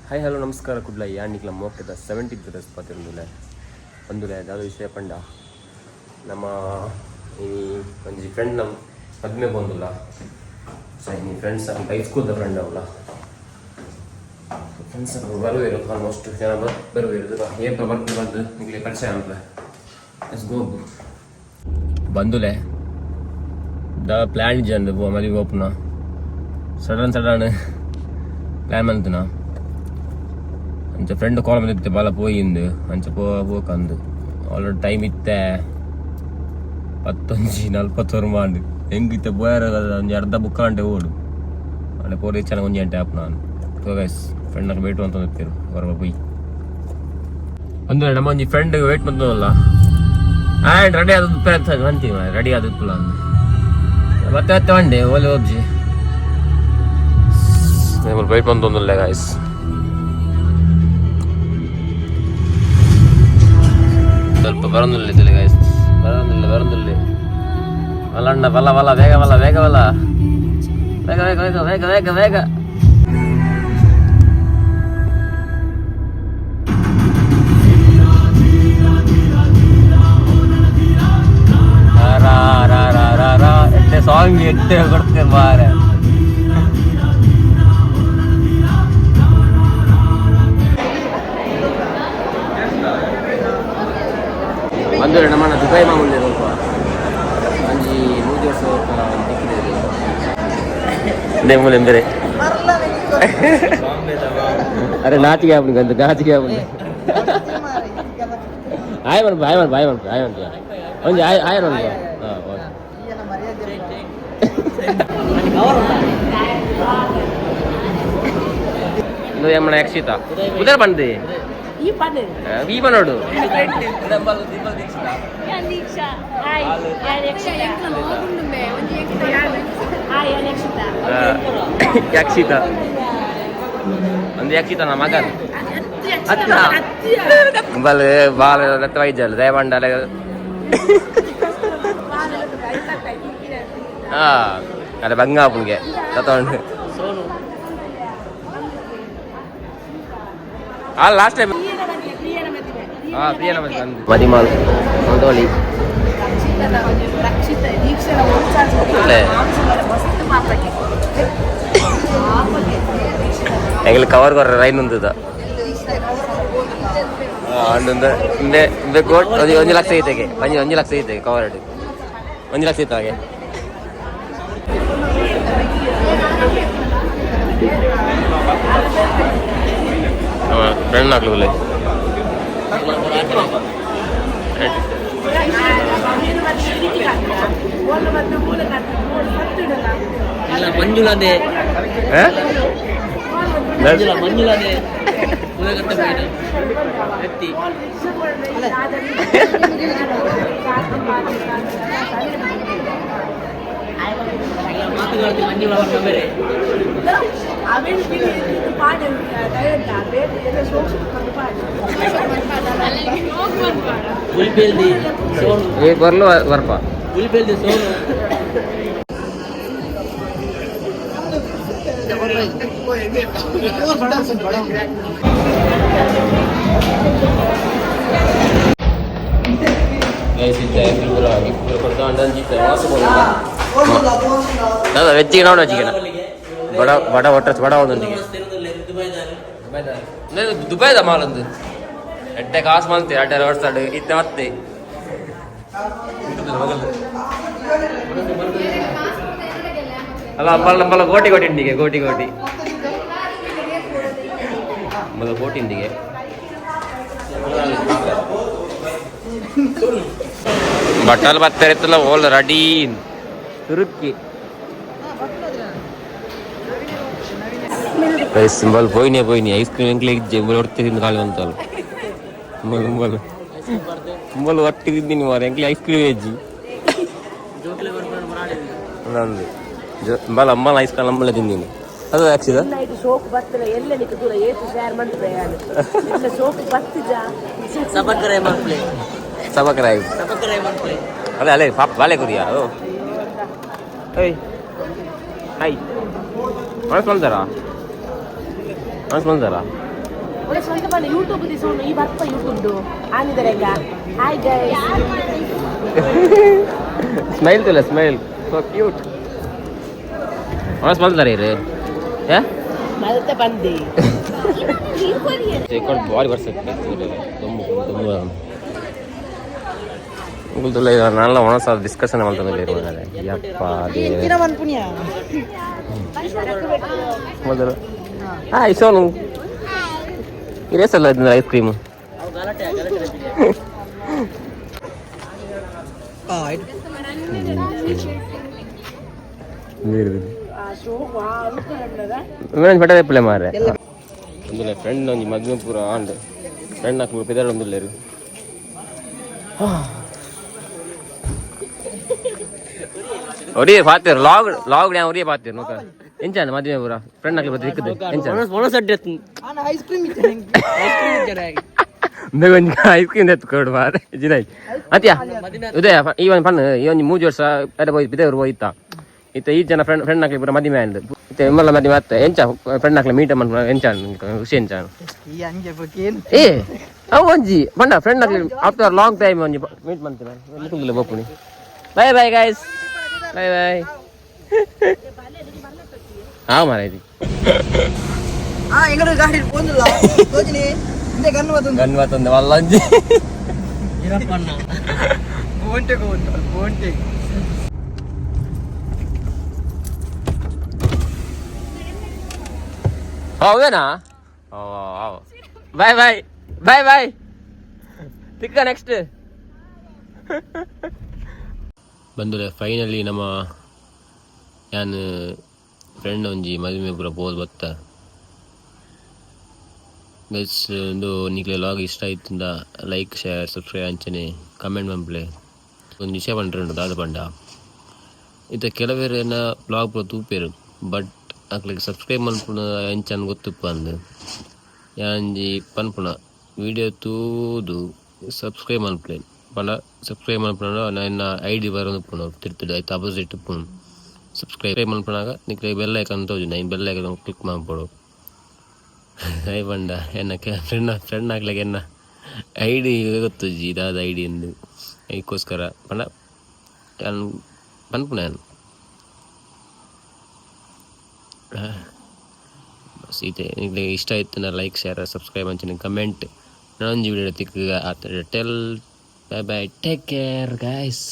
Hi hello ನಮಸ್ಕಾರ ಕುಡ್ಲ ಯಾಣಿಕ್ಲ ಮೋಕೆದ 70th ರಸ್ಪತಿರುಂದುಲೆ ಒಂದುಲೆ ದಾದ ವಿಷಯ ಪಂಡ ನಮ್ಮ ಈ ಒಂಜಿ ಫ್ರೆಂಡ್ ನಮ್ಮ ಮದ್ಮೆ ಬಂದುಲ್ಲ ಸರಿ ನೀ ಫ್ರೆಂಡ್ಸ್ ಹೈ ಸ್ಕೂಲ್ದ ಫ್ರೆಂಡ್ ಅವಲ್ಲ ಫ್ರೆಂಡ್ಸ್ ಬರುವೇರು ಆಲ್ಮೋಸ್ಟ್ ಜನ ಬರುವೇರು ಏಪ್ರಿಲ್ ಬರ್ತು ಬಂದು ನಿಮಗೆ ಪರಿಚಯ ಅಂತ ಎಸ್ ಗೋ ಬಂದುಲೆ ದ ಪ್ಲ್ಯಾನ್ ಜಂದು ಮದುವೆ ಓಪನ ಸಡನ್ ಪ್ಲ್ಯಾನ್ ಮಂತನ ಅಂಚ ಫ್ರೆಂಡ್ ಕಾಲ್ ಬಂದಿತ್ತೆ ಬಾಲ ಪೋಯಿಂದು ಅಂಚ ಪೋಕಂದು ಆಲ್ರೆಡಿ ಟೈಮ್ ಇತ್ತೆ 11:41 ಮಾಡಿ ಹೆಂಗಿತ್ತೆ ಬೋಯರ್ ಒಂಜಿ ಅರ್ಧ ಬುಕ್ಕ ಗಂಟೆ ಓಡು ಅಲ್ಲೇ ಪೋರಿ ಚೆನ್ನಾಗಿ ಒಂಜಿ ಗಂಟೆ ಆಪ್ ನಾನು ಸೊ ಗೈಸ್ ಫ್ರೆಂಡ್ ವೇಟ್ ಅಂತ ಹೋಗ್ತಿರು ಹೊರಗೆ ಪೋಯಿ ಒಂದು ನಮ್ಮ ಒಂಜಿ ಫ್ರೆಂಡ್ ವೇಟ್ ಮಾಡ್ತದಲ್ಲ ಆ್ಯಂಡ್ ರೆಡಿ ಆದದ್ದು ಅಂತೀವಿ ರೆಡಿ ಆದದ್ದು ಮತ್ತೆ ಒಂಡೆ ಓಲೆ ಹೋಗ್ಜಿ ವೇಟ್ ಬಂದೊಂದಿಲ್ಲ ಗಾಯ್ಸ್ ಸ್ವಲ್ಪ ಬರೋದಿಲ್ಲ ಗಾಯ್ಸ್ ಬರೋದಿಲ್ಲ ಅಲ್ಲಣ್ಣ ಬಲ್ಲ ಬೇಗ ಎಟ್ಟೆ ಸಾಂಗ್ ಎಟ್ಟೆ ಕೊಡ್ತೀರ ಮಾರೆ ಬಂದರೆ ನಮ್ಮನ್ನ ದುಬೈ ಮಾಮೂಲಿ ಸ್ವಲ್ಪ ಒಂಜಿ 3 ದಿವಸ ಎಂಬರೆ ಅರೆ ನಾಚಿಗೆ ಆಗ್ಬಿಡಿ ನಾಚಿಗೆ ಆಗ್ಬಿಡಿ ಆಯ್ ಮಾಡ್ತು ಒಂಜಿ ಆಯ್ ನೋಡಿ ಹಾಂ ಏಮಣ್ಣ ಯಕ್ಷಿತ ಉದರ ಬಂದೆ ಈ ಬನ್ನೋಡು ಯಕ್ಷಿತ ಒಂದು ಯಕ್ಷಿತ ನಮ್ಮ ಮಗ ಬಲ್ ಬಾಲ್ ವೈಜಲ್ ದಯಬಂಡಲ ಅದೇ ಬಂಗಾಪುನ್ಗೆ ತಗೊಂಡು ಲಾಸ್ಟ್ ಟೈಮ್ ಪ್ರಿಯನ ಮದಿಮಾಲ್ ಮುದೋಳಿ ಹೆಂಗೆ ಕವರ್ ಕೊರ ರೈನ್ ಉಂಟದ ಕೋಟ್ 1 ಲಕ್ಷ ಐತೆಗೆ 1 ಲಕ್ಷ ಐತೆ ಕವರ್ 1 ಲಕ್ಷ ಐತೆ ಹಾಗೆ ಫ್ರೆಂಡ್ ಆಗ್ಲೂ ಮಂಜುಳದೆ ಬರ್ಲು ಬರ್ಪ வெச்சிக்கணும் ಬಡ ಒಂದು ದುಬೈದ ಮಾಲ್ ಒಂದು ಎಟ್ಟೆ ಕಾಸು ಮಾಡ್ತೀವಿ 2 ವರ್ಷ ಇತ್ತೆ ಮತ್ತೆ ಅಲ್ಲ ನಮ್ಮಲ್ಲ ಕೋಟಿ ಇಂಡಿಗೆ ಕೋಟಿ ಮೊದಲು ಕೋಟಿ ಇಂಡಿಗೆ ಬಟ್ಟಲು ಬತ್ತರ ಇತ್ತಲ್ಲ ಓಲ್ ರೆಡಿ ತುರುಕಿ ಸಿಂಬಲ್ పోయినాయి ఐస్ క్రీమ్ ఎంకలు ఒట్టి తింది కాలి అంతాలు సింబల్ ఒట్టి తింది మరి ఎంకలు ఐస్ క్రీమ్ వేజి ಬಲ ಅಮ್ಮ ಐಸ್ ಕ್ರೀಮ್ ಅಮ್ಮಲ್ಲ ತಿಂದಿನಿ ಅದು ಹಾಕ್ಸಿದ ಸಬಕರಾಯಿ ಅಲ್ಲೇ ಪಾಪ ಬಾಳೆ ಕುರಿಯಾ ಹಾಯ್ ಮನಸ್ಸು ಬಂದಾರಾ ಯೂಟ್ಯೂಬ್ ಈ ಬರ್ಪ ಯೂಟ್ಯೂಬ್ದು ಆನಿದರೆಗ ಹಾಯ್ ಗೈಸ್ ಸ್ಮೈಲ್ ತುಲ್ಲ ಸ್ಮೈಲ್ ಸೊ ಕ್ಯೂಟ್ ಬಂದಾರೆ ಇರು ಮತ್ತೆ ಬಂದೆ ಬಾರಿ ಬರ್ಸಕ್ಕೆ ತುಲ್ಲ ನಾನೆಲ್ಲ ಒಣಸ ಡಿಸ್ಕಷನ್ ಮಾಡ್ತಂದ್ರೆ ಯಪ್ಪ ಮೊದಲು ಹಾಂ ಸೋನು ಇರೇಸಲ್ಲ ಇದ್ನ ಐಸ್ ಕ್ರೀಮು ಪೆಟ್ಟದೆ ಪಿಳ್ಳೆ ಮಾರೆ ಒಂದು ಫ್ರೆಂಡ್ ಒಂದು ಮದ್ವೆ ಪೂರ ಆಂಡ್ ಫ್ರೆಂಡ್ ಹಾಕಿ ಪೆದಾಡು ಒಂದು ಲೇರು ಒಡಿಯೇ ಪಾತಿರು ಲಾಗ್ ಡ್ಯಾಮ್ ಒಡಿಯೇ ಪಾತಿರು ನೋಕ ಎಂಚಾನ ಮದ್ವೆ ಪೂರ ಫ್ರೆಂಡ್ ಹಾಕಿ ಬರ್ತದೆ ಇಕ್ಕದು ಎಂಚಾನ ಐಸ್ ಕ್ರೀಮ್ ಎತ್ಕೊಡು ಮಾರೆ ಜಿನಾಯ್ತು ಅತ್ಯಾ ಉದಯ ಈ ಒಂದು ಪಣ್ಣು ಈ ಒಂದು 3 ವರ್ಷ ಬೇರೆ ಹೋಯ್ತು ಬಿದ್ದವರು ಹೋಯ್ತಾ ಇತ್ತ ಈ ಜನ ಫ್ರೆಂಡ್ ಹಾಕ್ಲಿ ಪೂರ ಮದುವೆ ಆಯ್ತು ಇತ್ತ ಎಮ್ಮಲ್ಲ ಮದುವೆ ಮತ್ತೆ ಎಂಚ ಫ್ರೆಂಡ್ ಹಾಕ್ಲಿ ಮೀಟ್ ಮಾಡ್ಕೊಂಡು ಎಂಚ ಖುಷಿ ಎಂಚ ಏ ಅವು ಒಂಜಿ ಬಣ್ಣ ಫ್ರೆಂಡ್ ಹಾಕ್ಲಿ ಆಫ್ಟರ್ ಲಾಂಗ್ ಟೈಮ್ ಒಂಜಿ ಮೀಟ್ ಮಾಡ್ತೀನಿ ಬಪ್ಪುನಿ ಬಾಯ್ ಬಾಯ್ ಗಾಯ್ಸ್ ಬಾಯ್ ಬಾಯ್ ಹಾಂ ಮಾರಾಯ್ತಿ ಗನ್ವತ್ತೊಂದು ವಲ್ಲಂಜಿ ಹೌದೇನಾ ಬಾಯ್ ಬಾಯ್ ಬಾಯ್ ಬಾಯ್ ತಿಕ್ಕ ನೆಕ್ಸ್ಟ್ ಬಂದರೆ ಫೈನಲಿ ನಮ್ಮ ಯಾನು ಫ್ರೆಂಡ್ ಒಂಜಿ ಮದುವೆ ಪೂರ ಪೋದು ಬತ್ತ ಗೈಸ್ ಒಂದು ನಿಕ್ಲೆ ಲಾಗ್ ಇಷ್ಟ ಆಯ್ತಿಂದ ಲೈಕ್ ಶೇರ್ ಸಬ್ಸ್ಕ್ರೈಬ್ ಅಂಚನೆ ಕಮೆಂಟ್ ಮಂಪ್ಲೆ ಒಂದು ವಿಷಯ ಪಂಡ್ರೆ ದಾದ ಪಂಡ ಇತ್ತ ಕೆಲವೇರೇನ ಬ್ಲಾಗ್ ಪೂರ ತೂಪೇರು ಬಟ್ ಅಕ್ಲಿಗೆ ಸಬ್ಸ್ಕ್ರೈಬ್ ಮನ್ಪುಣ ಎಂಚನ್ ಗೊತ್ತುಪ್ಪ ಅಂದು ಯಾಂಜಿ ಪನ್ಪುಣ ವಿಡಿಯೋ ತೂದು ಸಬ್ಸ್ಕ್ರೈಬ್ ಮನ್ಪ್ಲೆ ಪಂಡ ಸಬ್ಸ್ಕ್ರೈಬ್ ಮನ್ಪುಣ ನನ್ನ ID ಬರೋದು ಪುಣ ತಿರ್ತದೆ ಆಯ್ತು ಅಪೋಸಿಟ್ ಪುಣ ಸಬ್ಸ್ಕ್ರೈಬ್ ಮನ್ಪುಣಾಗ ನಿಕ್ಲೆ ಬೆಲ್ ಐಕನ್ ತೋಜು ನೈನ್ ಬೆಲ್ ಐಕನ್ ಕ್ಲಿಕ್ ಮಾಡ್ಕೊಡು ಐ ಬಂಡ ಎನ್ನ ಫ್ರೆಂಡ್ ಆಗ್ಲಿಕ್ಕೆ ಎನ್ನ ID ಗೊತ್ತು ಜಿ ಇದಾದ ID ಎಂದು ಅದಕ್ಕೋಸ್ಕರ ಪಂಡ ನಾನು ಪನ್ಪುಣ ನಾನು ಸೀತೆ ನಿಮಗೆ ಇಷ್ಟ ಆಯ್ತು ನಾ ಲೈಕ್ ಶೇರ್ ಸಬ್ಸ್ಕ್ರೈಬ್ ಅಂಚನೆ ಕಮೆಂಟ್ ನಾನೊಂದು ವಿಡಿಯೋ ತಿಕ್ಕ tell bye bye take care guys.